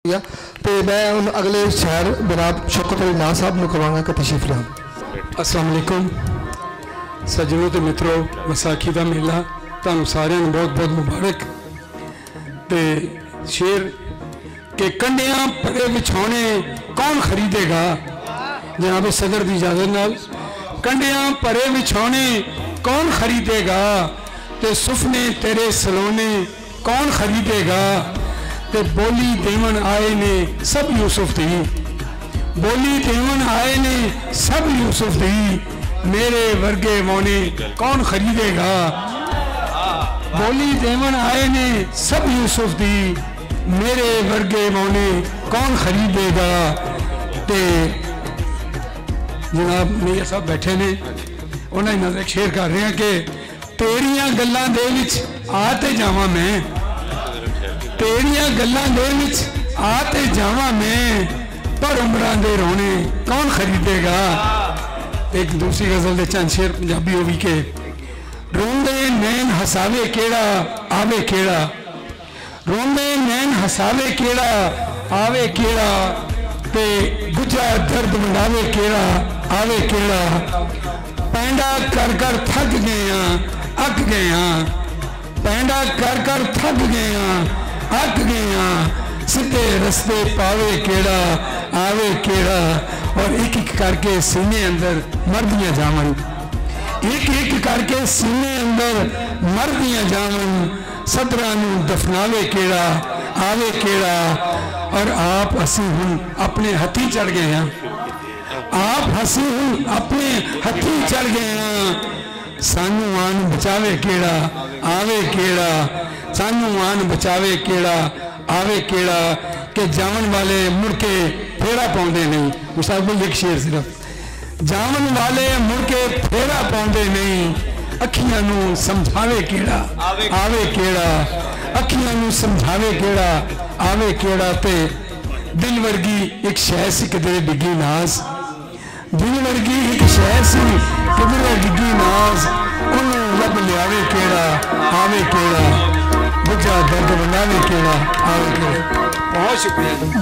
तो मैं उन अगले शहर जनाब शौकत अली नाज साहब को करवांगा कि तशरीफ लिया। अस्सलाम वालेकुम सज्जनों ते मित्रों, वसाखी का मेला तुहानू सारिਆਂ ਨੂੰ बहुत बहुत मुबारक। ते शेर के कंडियां परे विछाने कौन खरीदेगा, जनाब सदर की इजाजत नाल कंडियां परे विछाने कौन खरीदेगा, ते सुफने तेरे सलोने कौन खरीदेगा, ते बोली देवन आए ने सब यूसुफ दी, बोली देवन आए ने सब यूसुफ दी, मेरे वर्गे मोने कौन खरीदेगा, बोली देवन आए ने सब यूसुफ दी, मेरे वर्गे मोने कौन खरीदेगा। ते जनाब मियां साहब बैठे ने, उन्होंने शेर कर रहे हैं कि तेरियां गल्लां दे विच आते जावा मैं, तेरियां गल्लां दे विच आते जावा मैं, पर उमरां दे रोने कौन खरीदेगा। एक दूसरी गजल दे चंद शेर पंजाबी हो भी के रोंदे नैन हसावे केड़ा आवे केड़ा, रोंदे नैन हसावे केड़ा आवे केड़ा, ते गुजा दर्द मंडावे केड़ा आवे केड़ा, पैंडा कर कर थक गए अक गए, पैंडा कर कर थक गए अक गए, सीधे रस्ते पावे केड़ा आवे केड़ा, और एक एक करके सीने अंदर मरदियां जावन, एक एक करके सीने अंदर मरदियां जावन, सदरां नूं दफनावे केड़ा आवे केड़ा। और आप असी हुण अपने हथी चढ़ गए हैं, आप हसी हुण अपने हथी चढ़ गए हैं, सानू आन बचावे केड़ा आवे केड़ा, सानू आन बचावे केड़ा आवे केड़ा, के जावन वाले मुड़ के फेरा पाउंदे नहीं। मुसाफिर एक शेर सिर्फ, जावन वाले मुड़ के फेरा पाउंदे नहीं, अखियां नू समझावे केड़ा आवे केड़ा, अखियां नू समझावे केड़ा आवे केड़ा, ते दिल वर्गी एक शह सी किधरे डिगी नाज, दिल वर्गी एक शह सी किधरे डिगी नाज, उन्होंने लब लियावे केड़ा आवे केड़ा, बुझा दर्द बनावे केड़ा आवे केड़ा। बहुत शुक्रिया।